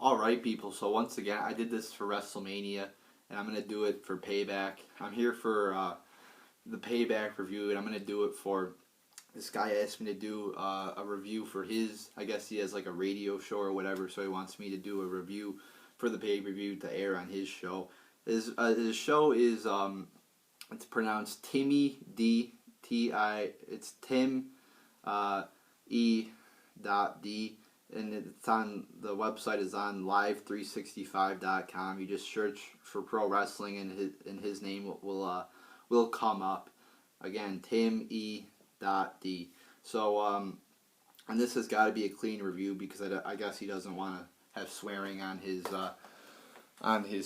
Alright, people, so once again, I did this for WrestleMania, and I'm going to do it for Payback. I'm here for the Payback review, and I'm going to do it for... This guy asked me to do a review for his... I guess he has like a radio show or whatever, so he wants me to do a review for the pay-per-view to air on his show. His show is... it's pronounced Timmy, D-T-I... It's Tim, E.D. And it's on, the website is on live365.com. You just search for pro wrestling and his name will come up. Again, Tim E.D. So and this has got to be a clean review because I guess he doesn't want to have swearing on his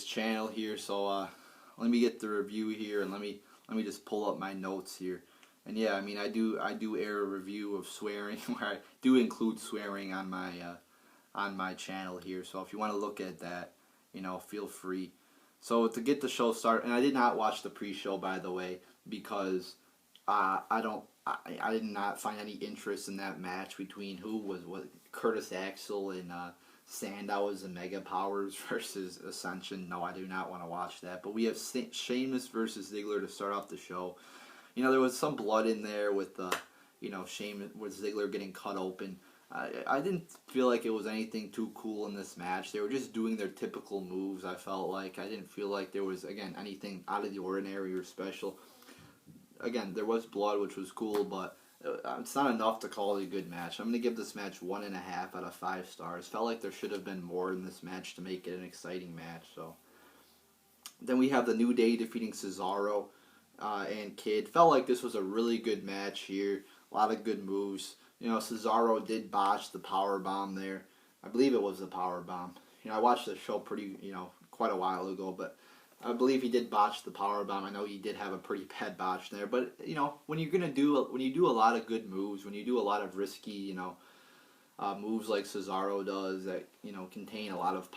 channel here. So let me get the review here, and let me just pull up my notes here. And yeah, I mean, I do air a review of swearing where I do include swearing on my channel here. So if you want to look at that, you know, feel free. So to get the show started, and I did not watch the pre-show, by the way, because I did not find any interest in that match between Curtis Axel and Sandow as the Mega Powers versus Ascension. No, I do not want to watch that. But we have Sheamus versus Ziggler to start off the show. You know, there was some blood in there with Sheamus, with Ziggler getting cut open. I didn't feel like it was anything too cool in this match. They were just doing their typical moves, I felt like. I didn't feel like there was, again, anything out of the ordinary or special. Again, there was blood, which was cool, but it's not enough to call it a good match. I'm going to give this match 1.5 out of 5 stars. Felt like there should have been more in this match to make it an exciting match. So then we have the New Day defeating Cesaro and Kidd. Felt like this was a really good match here. A lot of good moves. You know, Cesaro did botch the power bomb there. I believe it was the power bomb. You know, I watched the show quite a while ago, but I believe he did botch the power bomb. I know he did have a pretty bad botch there, but you know, when you do a lot of good moves, when you do a lot of risky, moves like Cesaro does that contain a lot of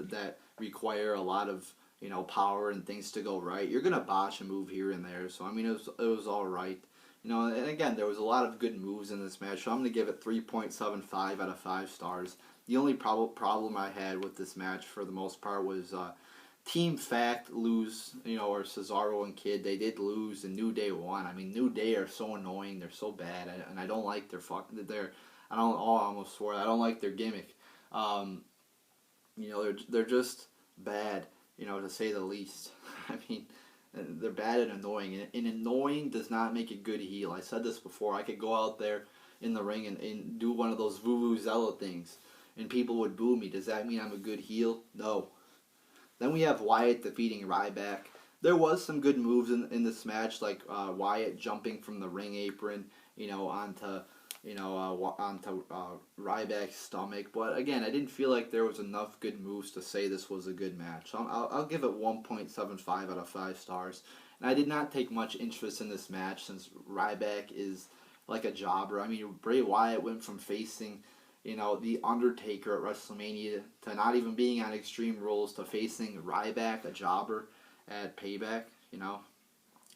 that require a lot of power and things to go right, you're gonna botch a move here and there. So I mean, it was all right. And again, there was a lot of good moves in this match, so I'm going to give it 3.75 out of 5 stars. The only problem I had with this match, for the most part, was Team Fact lose, or Cesaro and Kidd. They did lose, and New Day won. I mean, New Day are so annoying. They're so bad, and I don't like their I almost swore. I don't like their gimmick. They're just bad, to say the least. I mean, they're bad and annoying, and annoying does not make a good heel. I said this before. I could go out there in the ring and do one of those Vuvuzela things, and people would boo me. Does that mean I'm a good heel? No. Then we have Wyatt defeating Ryback. There was some good moves in this match, like Wyatt jumping from the ring apron, onto Ryback's stomach. But again, I didn't feel like there was enough good moves to say this was a good match. So I'll give it 1.75 out of 5 stars. And I did not take much interest in this match since Ryback is like a jobber. I mean, Bray Wyatt went from facing, The Undertaker at WrestleMania to not even being on Extreme Rules to facing Ryback, a jobber, at Payback,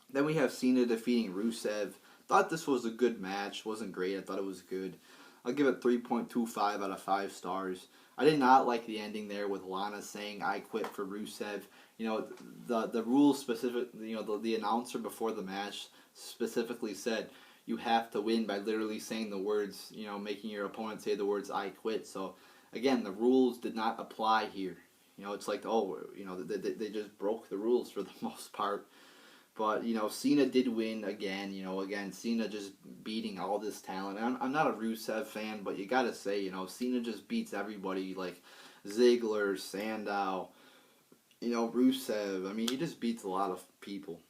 Then we have Cena defeating Rusev. Thought this was a good match. Wasn't great. I thought it was good. I'll give it 3.25 out of 5 stars. I did not like the ending there with Lana saying "I quit" for Rusev. The rules specific. The announcer before the match specifically said you have to win by literally saying the words. Making your opponent say the words "I quit." So again, the rules did not apply here. It's like they just broke the rules for the most part. But, Cena did win again. Again, Cena just beating all this talent. And I'm not a Rusev fan, but you got to say, Cena just beats everybody, like Ziggler, Sandow, Rusev. I mean, he just beats a lot of people.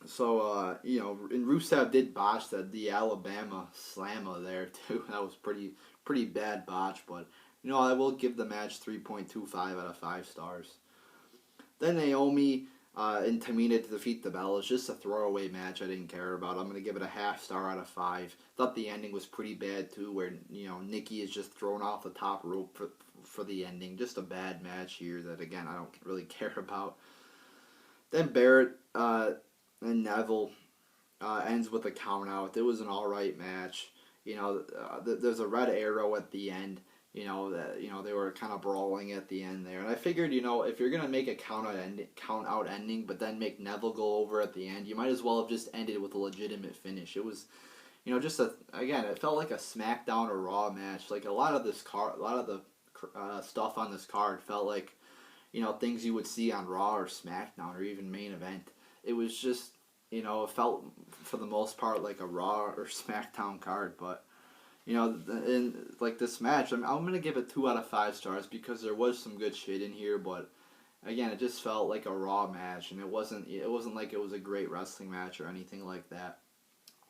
So, and Rusev did botch the Alabama Slammer there, too. That was pretty bad botch, but, I will give the match 3.25 out of 5 stars. Then Naomi and Tamina to defeat the Bellas. Just a throwaway match I didn't care about. I'm going to give it a half star out of 5. Thought the ending was pretty bad too, where Nikki is just thrown off the top rope for the ending. Just a bad match here that, again, I don't really care about. Then Barrett and Neville ends with a count out. It was an alright match. There's a red arrow at the end. They were kind of brawling at the end there, and I figured, if you're gonna make a count out ending, but then make Neville go over at the end, you might as well have just ended with a legitimate finish. It was, again, it felt like a SmackDown or Raw match. Like a lot of the stuff on this card felt like, things you would see on Raw or SmackDown or even main event. It was just, it felt for the most part like a Raw or SmackDown card, but. In like this match, I'm gonna give it 2 out of 5 stars because there was some good shit in here, but again, it just felt like a Raw match, and it wasn't like it was a great wrestling match or anything like that.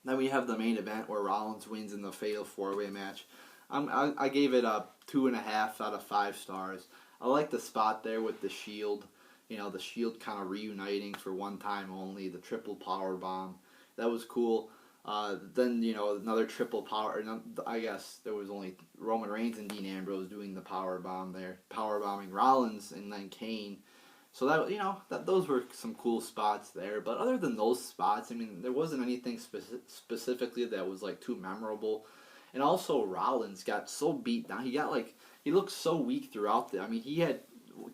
Then we have the main event where Rollins wins in the Fatal 4-Way match. I gave it a 2.5 out of 5 stars. I like the spot there with the Shield, the Shield kind of reuniting for one time only, the triple power bomb. That was cool. Then, another triple power. I guess there was only Roman Reigns and Dean Ambrose doing the power bomb there, power bombing Rollins and then Kane. So that those were some cool spots there. But other than those spots, I mean, there wasn't anything specifically that was like too memorable. And also Rollins got so beat down. He looked so weak throughout I mean, he had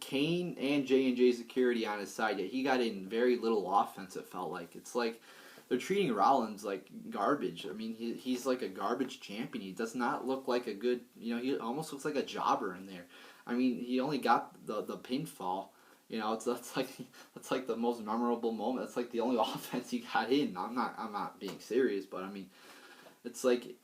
Kane and J&J security on his side, yet he got in very little offense. It felt like it's like. They're treating Rollins like garbage. I mean, he's like a garbage champion. He does not look like a good, he almost looks like a jobber in there. I mean, he only got the pinfall. That's like the most memorable moment. That's like the only offense he got in. I'm not being serious, but I mean, it's like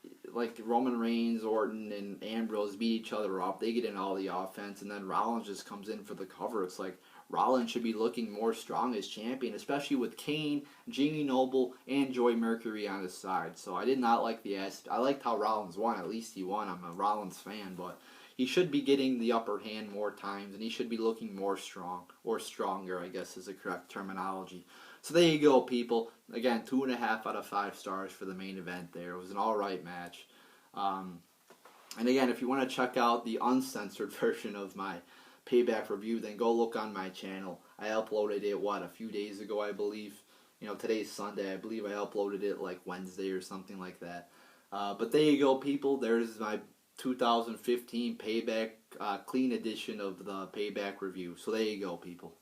Roman Reigns, Orton, and Ambrose beat each other up. They get in all the offense, and then Rollins just comes in for the cover. It's like Rollins should be looking more strong as champion, especially with Kane, Jamie Noble, and Joy Mercury on his side. So I did not like I liked how Rollins won. At least he won. I'm a Rollins fan, but he should be getting the upper hand more times, and he should be looking more strong, or stronger, I guess is the correct terminology. So there you go, people. Again, 2.5 out of 5 stars for the main event there. It was an alright match. And again, if you want to check out the uncensored version of my Payback review, then go look on my channel. I uploaded it, a few days ago, I believe. Today's Sunday. I believe I uploaded it like Wednesday or something like that. But there you go, people. There's my 2015 Payback clean edition of the Payback review. So there you go, people.